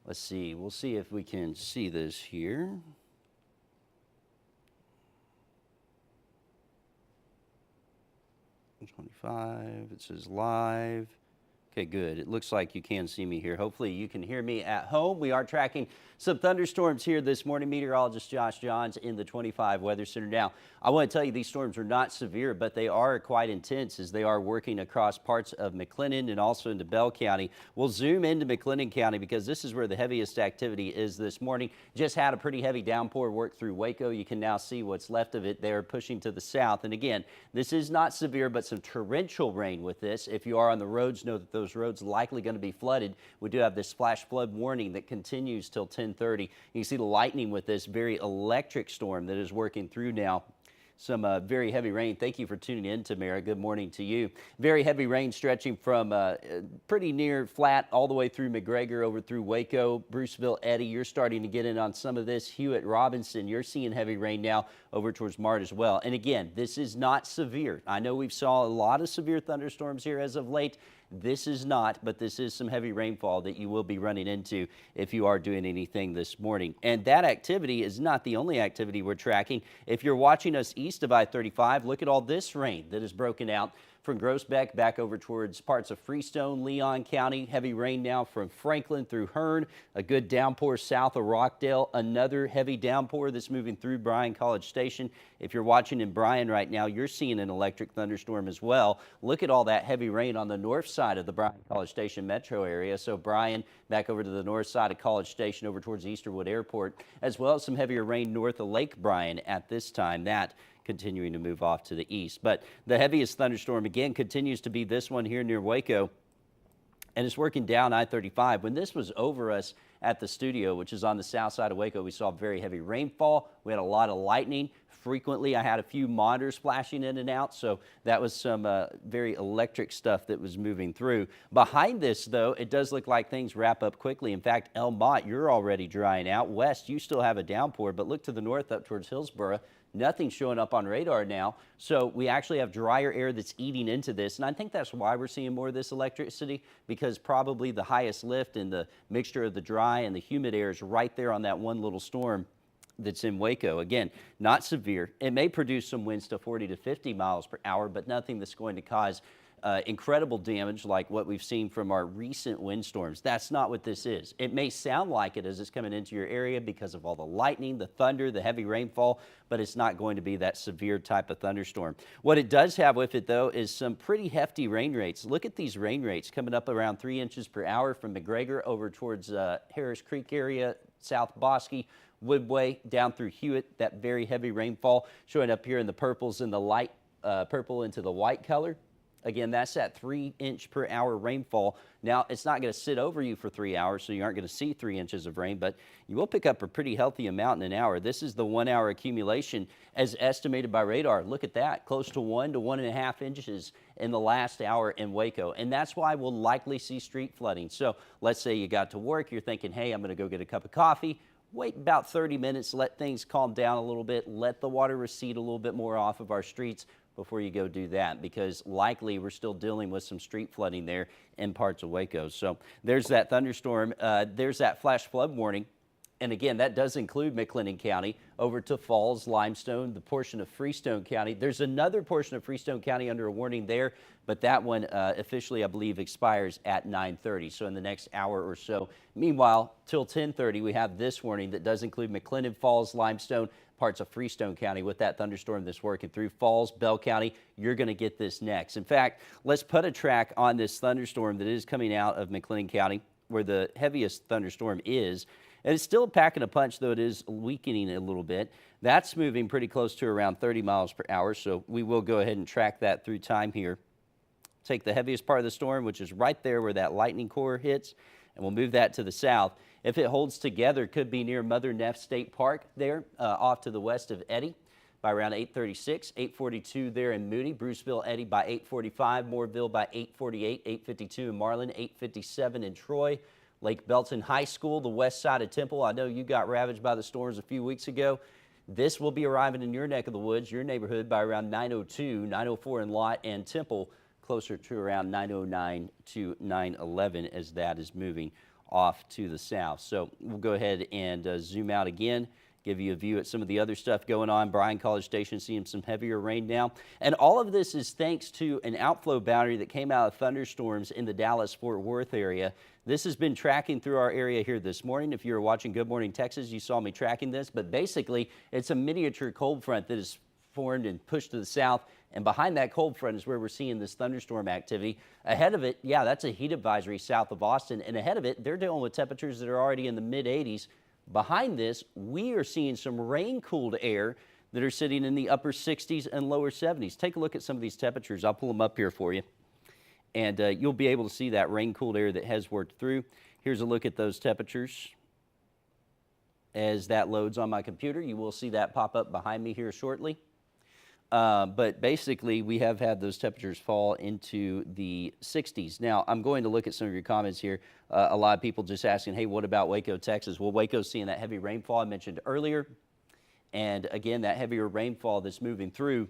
Let's see. We'll see if we can see this here. '25. It says live. Okay, good. It looks like you can see me here. Hopefully you can hear me at home. We are tracking some thunderstorms here this morning. Meteorologist Josh Johns in the 25 Weather Center. Now, I want to tell you these storms are not severe, but they are quite intense as they are working across parts of McLennan and also into Bell County. We'll zoom into McLennan County because this is where the heaviest activity is this morning. Just had a pretty heavy downpour work through Waco. You can now see what's left of it there pushing to the south. And again, this is not severe, but some torrential rain with this. If you are on the roads, know that those roads likely going to be flooded. We do have this flash flood warning that continues till 10:30. You can see the lightning with this very electric storm that is working through now. Some very heavy rain. Thank you for tuning in, Tamara. Good morning to you. Very heavy rain stretching from pretty near flat all the way through McGregor over through Waco, Bruceville, Eddy. You're starting to get in on some of this. Hewitt, Robinson, you're seeing heavy rain now over towards Mart as well. And again, this is not severe. I know we've saw a lot of severe thunderstorms here as of late. This is not, but this is some heavy rainfall that you will be running into if you are doing anything this morning. And that activity is not the only activity we're tracking. If you're watching us east of I-35, look at all this rain that is broken out from Groesbeck back over towards parts of Freestone, Leon County. Heavy rain now from Franklin through Hearn. A good downpour south of Rockdale. Another heavy downpour that's moving through Bryan College Station. If you're watching in Bryan right now, you're seeing an electric thunderstorm as well. Look at all that heavy rain on the north side of the Bryan College Station metro area. So Bryan back over to the north side of College Station over towards Easterwood Airport, as well as some heavier rain north of Lake Bryan at this time. That continuing to move off to the east. But the heaviest thunderstorm again continues to be this one here near Waco, and it's working down I-35. When this was over us at the studio, which is on the south side of Waco, we saw very heavy rainfall. We had a lot of lightning. Frequently, I had a few monitors flashing in and out, so that was some very electric stuff that was moving through. Behind this, though, it does look like things wrap up quickly. In fact, El Mott, you're already drying out. West, you still have a downpour, but look to the north up towards Hillsboro. Nothing showing up on radar now. So we actually have drier air that's eating into this. And I think that's why we're seeing more of this electricity, because probably the highest lift and the mixture of the dry and the humid air is right there on that one little storm that's in Waco. Again, not severe. It may produce some winds to 40 to 50 miles per hour, but nothing that's going to cause incredible damage like what we've seen from our recent windstorms. That's not what this is. It may sound like it as it's coming into your area because of all the lightning, the thunder, the heavy rainfall, but it's not going to be that severe type of thunderstorm. What it does have with it, though, is some pretty hefty rain rates. Look at these rain rates coming up around 3 inches per hour from McGregor over towards Harris Creek area, South Bosque, Woodway, down through Hewitt. That very heavy rainfall showing up here in the purples and the light purple into the white color. Again, that's that 3 inch per hour rainfall. Now, it's not going to sit over you for 3 hours, so you aren't going to see 3 inches of rain, but you will pick up a pretty healthy amount in an hour. This is the 1 hour accumulation as estimated by radar. Look at that, close to 1 to 1.5 inches in the last hour in Waco. And that's why we'll likely see street flooding. So let's say you got to work, you're thinking, hey, I'm going to go get a cup of coffee. Wait about 30 minutes, let things calm down a little bit, let the water recede a little bit more off of our streets before you go do that, because likely we're still dealing with some street flooding there in parts of Waco. So there's that thunderstorm. There's that flash flood warning. And again, that does include McLennan County over to Falls, Limestone, the portion of Freestone County. There's another portion of Freestone County under a warning there, but that one officially, I believe, expires at 9:30, so in the next hour or so. Meanwhile, till 10:30, we have this warning that does include McLennan, Falls, Limestone, parts of Freestone County with that thunderstorm that's working through Falls, Bell County. You're going to get this next. In fact, let's put a track on this thunderstorm that is coming out of McLennan County, where the heaviest thunderstorm is. And it's still packing a punch, though it is weakening a little bit. That's moving pretty close to around 30 miles per hour, so we will go ahead and track that through time here. Take the heaviest part of the storm, which is right there where that lightning core hits, and we'll move that to the south. If it holds together, it could be near Mother Neff State Park there, off to the west of Eddy by around 8:36, 8:42 there in Moody, Bruceville, Eddy by 8:45, Mooreville by 8:48, 8:52 in Marlin, 8:57 in Troy. Lake Belton High School, the west side of Temple. I know you got ravaged by the storms a few weeks ago. This will be arriving in your neck of the woods, your neighborhood, by around 9:02, 9:04 in Lott and Temple, closer to around 9:09 to 9:11 as that is moving off to the south. So we'll go ahead and zoom out again, give you a view at some of the other stuff going on. Bryan College Station seeing some heavier rain now. And all of this is thanks to an outflow boundary that came out of thunderstorms in the Dallas-Fort Worth area. This has been tracking through our area here this morning. If you were watching Good Morning Texas, you saw me tracking this. But basically, it's a miniature cold front that is formed and pushed to the south. And behind that cold front is where we're seeing this thunderstorm activity. Ahead of it, yeah, that's a heat advisory south of Austin. And ahead of it, they're dealing with temperatures that are already in the mid-80s. Behind this, we are seeing some rain-cooled air that are sitting in the upper 60s and lower 70s. Take a look at some of these temperatures. I'll pull them up here for you. And you'll be able to see that rain-cooled air that has worked through. Here's a look at those temperatures. As that loads on my computer, you will see that pop up behind me here shortly. But basically, we have had those temperatures fall into the 60s. Now, I'm going to look at some of your comments here. A lot of people just asking, hey, what about Waco, Texas? Well, Waco's seeing that heavy rainfall I mentioned earlier. And again, that heavier rainfall that's moving through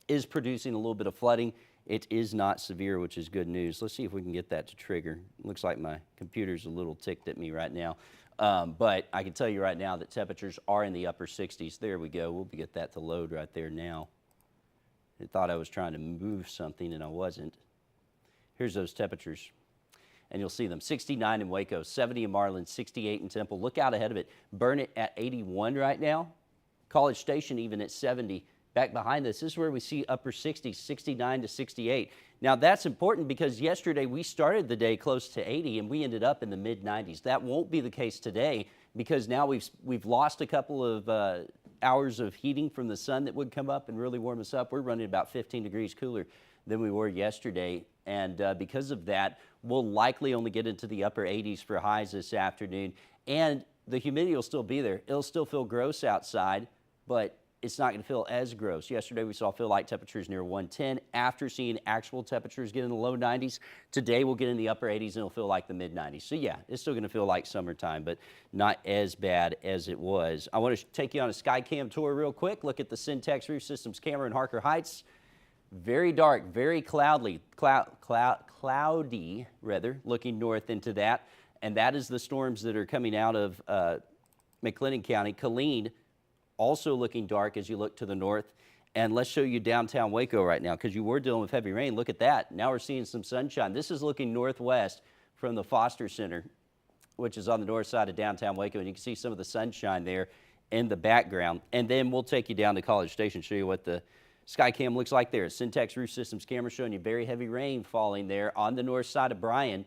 is producing a little bit of flooding. It is not severe, which is good news. Let's see if we can get that to trigger. Looks like my computer's a little ticked at me right now. But I can tell you right now that temperatures are in the upper 60s. There we go. We'll get that to load right there now. I thought I was trying to move something and I wasn't. Here's those temperatures. And you'll see them. 69 in Waco, 70 in Marlin, 68 in Temple. Look out ahead of it. Burnet at 81 right now. College Station even at 70. Back behind this is where we see upper 60s, 69 to 68. Now that's important because yesterday we started the day close to 80 and we ended up in the mid 90s. That won't be the case today because now we've lost a couple of hours of heating from the sun that would come up and really warm us up. We're running about 15 degrees cooler than we were yesterday. And because of that, we'll likely only get into the upper 80s for highs this afternoon. And the humidity will still be there. It'll still feel gross outside, but it's not going to feel as gross. Yesterday we saw feel like temperatures near 110 after seeing actual temperatures get in the low 90s. Today we'll get in the upper 80s and it'll feel like the mid 90s. So yeah, it's still going to feel like summertime, but not as bad as it was. I want to take you on a Skycam tour real quick. Look at the Syntex Roof Systems camera in Harker Heights. Very dark, very cloudy rather, looking north into that. And that is the storms that are coming out of McLennan County. Killeen, also looking dark as you look to the north. And let's show you downtown Waco right now because you were dealing with heavy rain. Look at that. Now we're seeing some sunshine. This is looking northwest from the Foster Center, which is on the north side of downtown Waco. And you can see some of the sunshine there in the background. And then we'll take you down to College Station, show you what the Skycam looks like there. Syntex Roof Systems camera showing you very heavy rain falling there on the north side of Bryan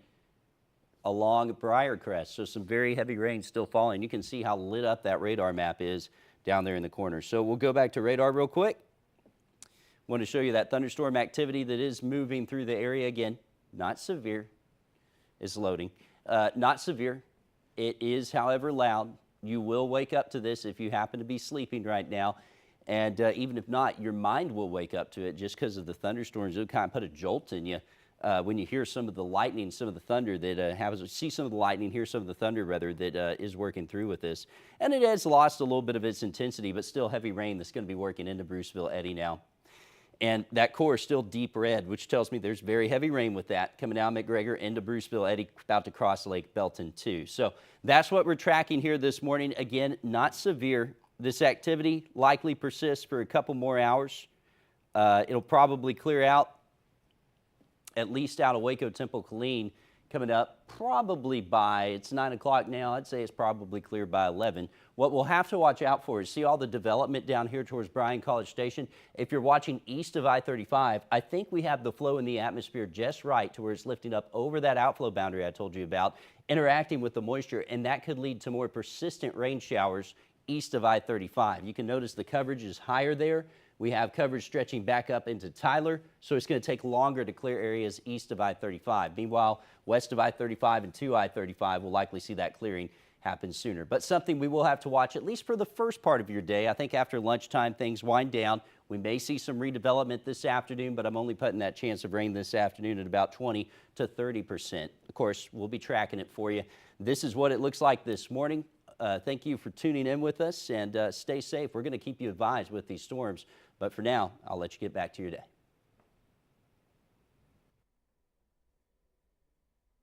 along Briarcrest. So some very heavy rain still falling. You can see how lit up that radar map is down there in the corner. So we'll go back to radar real quick. Want to show you that thunderstorm activity that is moving through the area again. Not severe. It's loading. Not severe. It is, however, loud. You will wake up to this if you happen to be sleeping right now. And even if not, your mind will wake up to it just because of the thunderstorms. It'll kind of put a jolt in you when you hear some of the lightning, some of the thunder that see some of the lightning, hear some of the thunder rather that is working through with this. And it has lost a little bit of its intensity, but still heavy rain that's going to be working into Bruceville Eddy now. And that core is still deep red, which tells me there's very heavy rain with that coming down McGregor into Bruceville Eddy, about to cross Lake Belton too. So that's what we're tracking here this morning. Again, not severe. This activity likely persists for a couple more hours. It'll probably clear out, at least out of Waco, Temple, Killeen, coming up probably by, it's 9 o'clock now, I'd say it's probably clear by 11. What we'll have to watch out for is see all the development down here towards Bryan College Station. If you're watching east of I-35, I think we have the flow in the atmosphere just right to where it's lifting up over that outflow boundary I told you about, interacting with the moisture, and that could lead to more persistent rain showers east of I-35. You can notice the coverage is higher there. We have coverage stretching back up into Tyler, so it's going to take longer to clear areas east of I-35. Meanwhile, west of I-35 and to I-35, we'll likely see that clearing happen sooner. But something we will have to watch, at least for the first part of your day. I think after lunchtime, things wind down. We may see some redevelopment this afternoon, but I'm only putting that chance of rain this afternoon at about 20 to 30%. Of course, we'll be tracking it for you. This is what it looks like this morning. Thank you for tuning in with us, and stay safe. We're going to keep you advised with these storms. But for now, I'll let you get back to your day.